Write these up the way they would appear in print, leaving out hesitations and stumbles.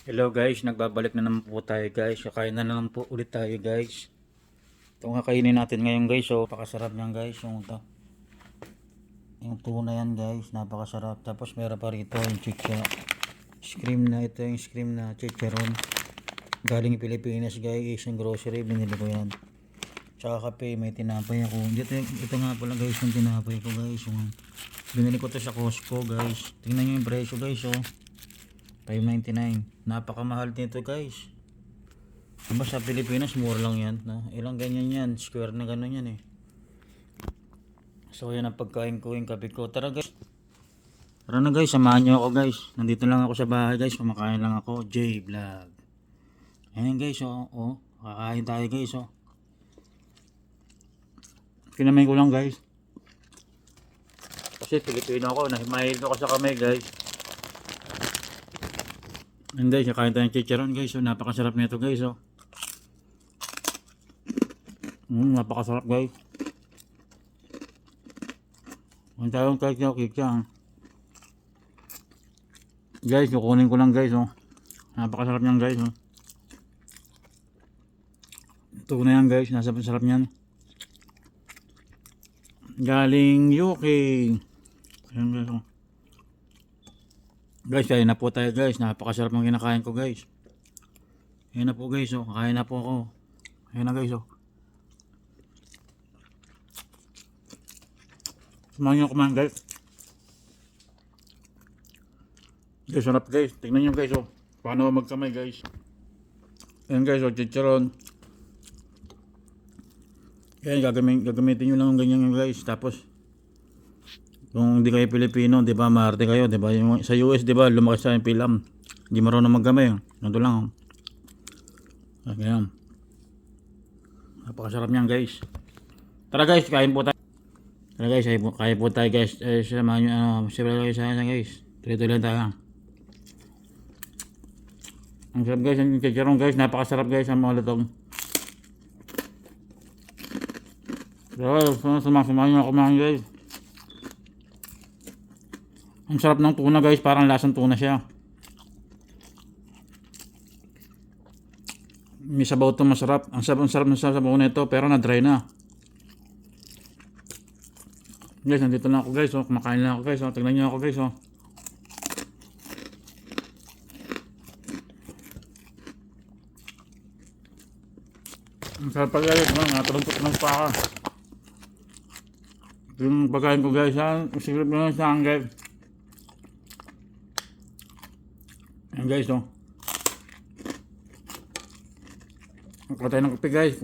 Hello guys, nagbabalik na naman po tayo guys. Kakain na naman po ulit tayo guys. Ito nga kainin natin ngayon guys. So, napakasarap niyan guys. Yung tuna yan guys, napakasarap. Tapos meron pa rito yung chicha. Scream na ito, yung scream na chicharon. Galing Pilipinas guys, isang grocery, binili ko yan. Tsaka kape, may tinapay ako. Ito nga pala guys yung tinapay ko guys. Binili ko to sa Costco guys. Tingnan nyo yung presyo guys oh. $5.99. Napakamahal nito guys. Diba sa Pilipinas mura lang yan, no? Ilang ganyan yan, square na gano'n yan eh. So yan ang pagkain ko, yung kape ko. Tara guys. Tara na guys, samahan nyo ako guys. Nandito lang ako sa bahay guys, kumakain lang ako. J Vlog. Ayan guys oh, kakain tayo guys oh. Kinamay ko lang guys. Kasi Pilipino ako, mahilig ako sa kamay guys. And guys, kakain tayo ng chicharon guys. So, napakasarap nito guys. Oh. Napakasarap guys. Ang tayong kikya. Guys, kukunin ko lang guys. Oh. Napakasarap niyan guys. Oh. Ito na yan guys. Nasa sarap niyan. Galing UK. Ayan guys. Oh. Guys, kain na po tayo guys. Napakasarap ng kinakain ko guys. Ayan na po guys oh. Kain na po ako. Ayan na guys oh. Samahan nyo kumain guys. Guys, sarap guys. Tingnan nyo guys oh. Paano magkamay guys. Ayan guys oh. Chicharon. Ayan, gagamitin nyo lang ganyan guys. Tapos kung hindi kayo Pilipino, di ba, maarte kayo, di ba? Yung sa US, di ba, lumaki sa yung film. Hindi marunong maggamay. Ganito lang. Ayan. Napakasarap niyan, guys. Tara, guys, kain po tayo. Tara, guys, kain po tayo, guys. Samahan nyo, siyempre kayo sa akin, guys. Tuloy-tuloy tayo. Ang sarap, guys. Ang chicharon, guys. Napakasarap, guys. Ang mga lutong. Tara, samahan nyo ako kumain, guys. Ang sarap ng tuna guys, parang lasang tuna siya. May sabaw ito masarap. Ang sarap ng sabaw na ito, pero na-dry na. Guys, nandito lang ako guys, oh. Kumakain lang ako guys, oh. Tignan nyo ako guys, oh. Ang sarap pa guys, oh. Natuluntot ng paka. Ito yung pagkain ko guys, ha. Sigurad mo lang sa akin guys. Ayan guys, oh. Kumatay ng kape guys.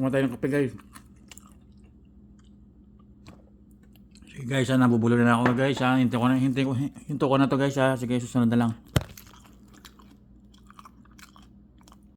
Sige guys, nabubulo na ako guys. Hinto ko na to guys. Sige, susunod na lang.